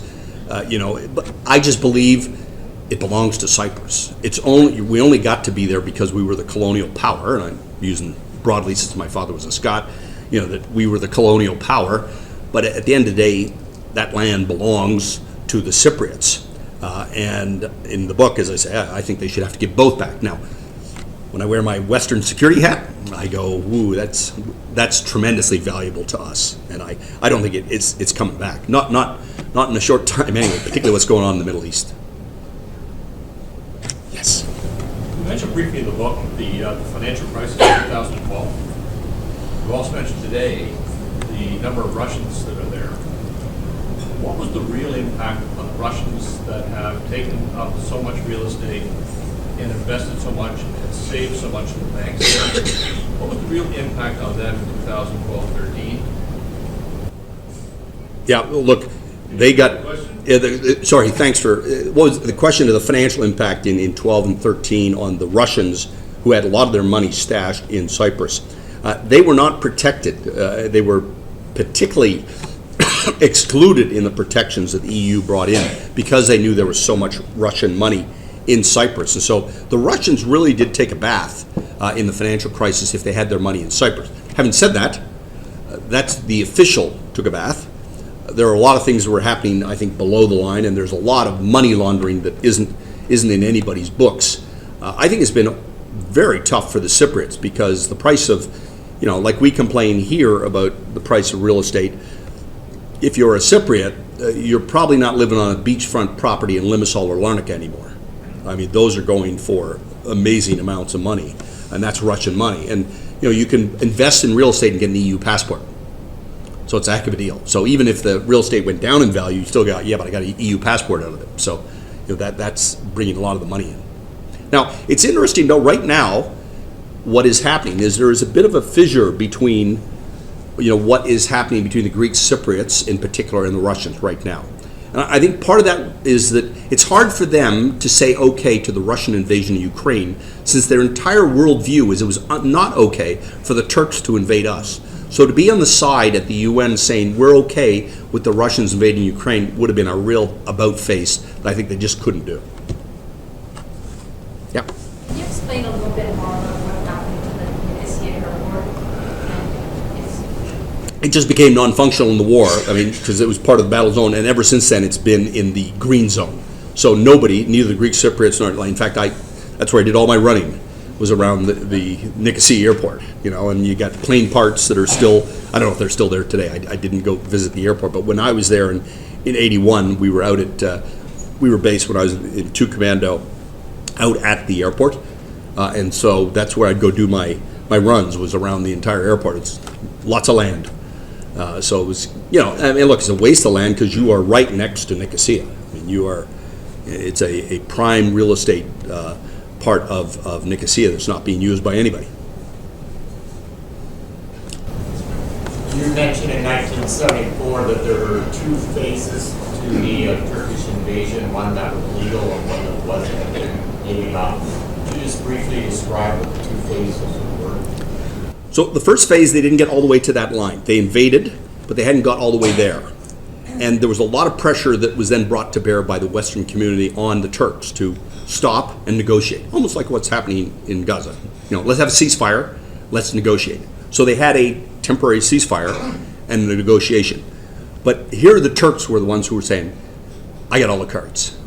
But I just believe it belongs to Cyprus. We only got to be there because we were the colonial power, and I'm using broadly since my father was a Scot, that we were the colonial power. But at the end of the day, that land belongs to the Cypriots. And in the book, as I say, I think they should have to give both back. Now, when I wear my Western security hat, I go, ooh, that's tremendously valuable to us. And I don't think it's coming back. Not in a short time anyway, particularly what's going on in the Middle East. Yes? You mentioned briefly in the book the financial crisis of 2012. You also mentioned today the number of Russians that are there. What was the real impact on the Russians that have taken up so much real estate and invested so much and saved so much in the banks there? What was the real impact on them in 2012-13? Yeah, well, look, they got... sorry, thanks for... what was the question of the financial impact in 12 and 13 on the Russians who had a lot of their money stashed in Cyprus? They were not protected. They were particularly excluded in the protections that the EU brought in because they knew there was so much Russian money in Cyprus. And so the Russians really did take a bath in the financial crisis if they had their money in Cyprus. Having said that, that's the official took a bath. There are a lot of things that were happening, I think, below the line, and there's a lot of money laundering that isn't in anybody's books. I think it's been very tough for the Cypriots because the price of, like we complain here about the price of real estate. If you're a Cypriot, you're probably not living on a beachfront property in Limassol or Larnaca anymore. I mean, those are going for amazing amounts of money, and that's Russian money. And you can invest in real estate and get an EU passport. So it's a heck of a deal. So even if the real estate went down in value, you still got, but I got an EU passport out of it. So that's bringing a lot of the money in. Now, it's interesting, though, right now, what is happening is there is a bit of a fissure between, what is happening between the Greek Cypriots in particular and the Russians right now. And I think part of that is that it's hard for them to say okay to the Russian invasion of Ukraine, since their entire worldview is it was not okay for the Turks to invade us. So to be on the side at the UN saying we're okay with the Russians invading Ukraine would have been a real about-face that I think they just couldn't do. Yeah. Can you explain a little bit more about what happened to the Nicosia airport? It just became non-functional in the war, because it was part of the battle zone, and ever since then it's been in the green zone. So nobody, neither the Greek Cypriots nor, in fact, that's where I did all my running, was around the Nicosia airport, and you got plane parts that are still, I don't know if they're still there today. I didn't go visit the airport, but when I was there in 81, we were out at, we were based when I was in 2 Commando out at the airport, and so that's where I'd go do my runs, was around the entire airport. It's lots of land. So it was, look, it's a waste of land because you are right next to Nicosia. It's a prime real estate part of Nicosia that's not being used by anybody. You mentioned in 1974 that there were 2 phases to the Turkish invasion, one that was legal and one that wasn't, and maybe not. Could you just briefly describe what the 2 phases were? So the first phase, they didn't get all the way to that line. They invaded, but they hadn't got all the way there. And there was a lot of pressure that was then brought to bear by the Western community on the Turks to stop and negotiate, almost like what's happening in Gaza. Let's have a ceasefire, let's negotiate. So they had a temporary ceasefire and the negotiation. But here the Turks were the ones who were saying, I got all the cards.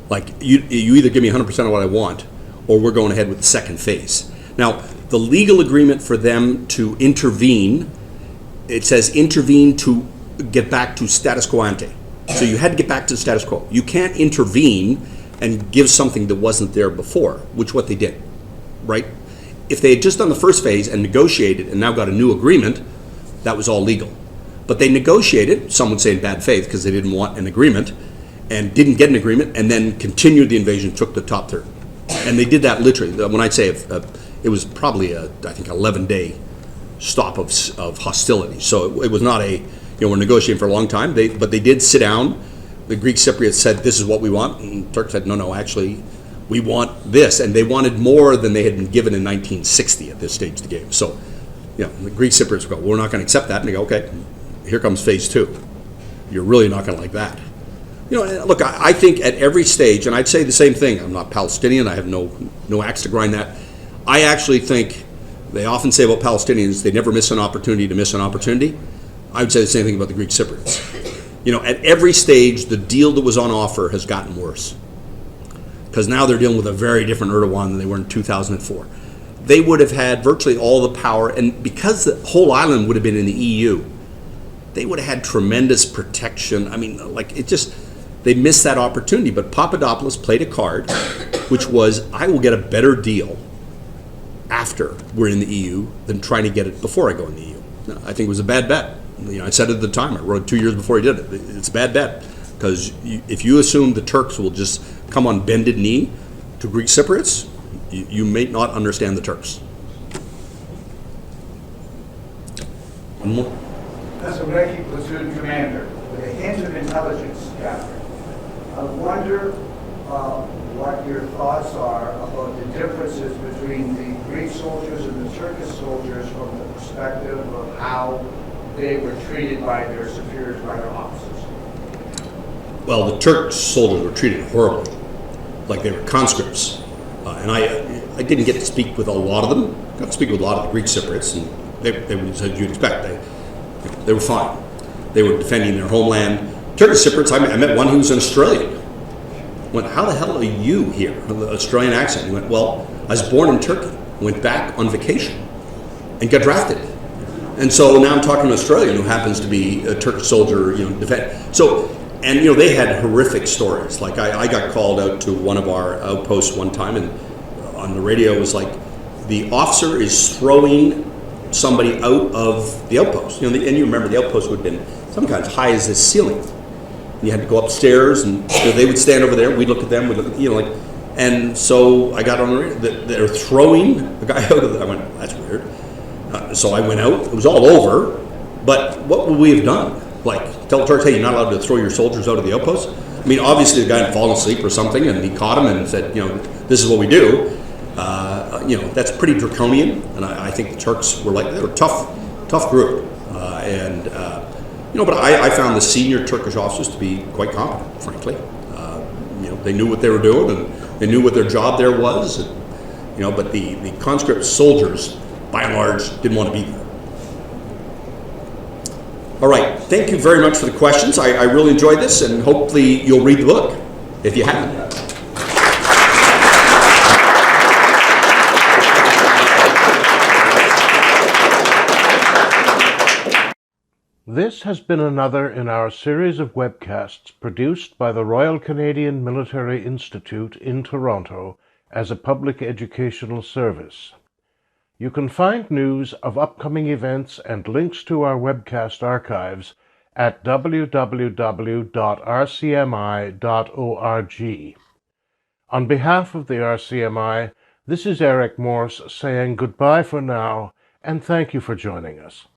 Like, you either give me 100% of what I want, or we're going ahead with the second phase. Now, the legal agreement for them to intervene, it says intervene to get back to status quo ante. So you had to get back to the status quo. You can't intervene and give something that wasn't there before, which what they did, right? If they had just done the first phase and negotiated and now got a new agreement, that was all legal. But they negotiated, some would say in bad faith, because they didn't want an agreement, and didn't get an agreement, and then continued the invasion, took the top third. And they did that literally. When I say it was probably I think 11-day stop of hostility. So it was not we're negotiating for a long time. But they did sit down. The Greek Cypriots said, this is what we want. And Turks said, no, actually, we want this. And they wanted more than they had been given in 1960 at this stage of the game. So, the Greek Cypriots go, we're not going to accept that. And they go, okay, here comes phase 2. You're really not going to like that. Look, I think at every stage, and I'd say the same thing. I'm not Palestinian. I have no axe to grind that. I actually think they often say about Palestinians, they never miss an opportunity to miss an opportunity. I would say the same thing about the Greek Cypriots. At every stage, the deal that was on offer has gotten worse. Because now they're dealing with a very different Erdogan than they were in 2004. They would have had virtually all the power, and because the whole island would have been in the EU, they would have had tremendous protection. They missed that opportunity. But Papadopoulos played a card, which was, I will get a better deal after we're in the EU than trying to get it before I go in the EU. I think it was a bad bet. I said it at the time. I wrote it 2 years before he did it. It's a bad bet, because if you assume the Turks will just come on bended knee to Greek Cypriots, you may not understand the Turks. One more? As a Recce platoon commander with a hint of intelligence gathering, I wonder what your thoughts are about the differences between the Greek soldiers and the Turkish soldiers from the perspective of how they were treated by their superiors, by their officers. Well, the Turkish soldiers were treated horribly, like they were conscripts. And I didn't get to speak with a lot of them. I got to speak with a lot of the Greek Cypriots, and they were, as you'd expect, they were fine. They were defending their homeland. Turkish Cypriots, I met one who was an Australian. I went, how the hell are you here? The Australian accent. He went, well, I was born in Turkey, went back on vacation, and got drafted. And so now I'm talking to an Australian who happens to be a Turkish soldier, defend. So, and they had horrific stories. Like I got called out to one of our outposts one time, and on the radio it was like, the officer is throwing somebody out of the outpost. And you remember the outpost would have been sometimes high as this ceiling. You had to go upstairs, and they would stand over there. We'd look at them. And so I got on the radio. They're throwing a guy out of there. I went, that's weird. So I went out. It was all over. But what would we have done? Like, tell the Turks, hey, you're not allowed to throw your soldiers out of the outpost? I mean, obviously the guy had fallen asleep or something, and he caught him and said, this is what we do. That's pretty draconian. And I think the Turks were they were a tough group. But I found the senior Turkish officers to be quite competent, frankly. They knew what they were doing, and they knew what their job there was. And, but the conscript soldiers, by and large, didn't want to be there. All right, thank you very much for the questions. I really enjoyed this, and hopefully you'll read the book, if you haven't. This has been another in our series of webcasts produced by the Royal Canadian Military Institute in Toronto as a public educational service. You can find news of upcoming events and links to our webcast archives at www.rcmi.org. On behalf of the RCMI, this is Eric Morse saying goodbye for now, and thank you for joining us.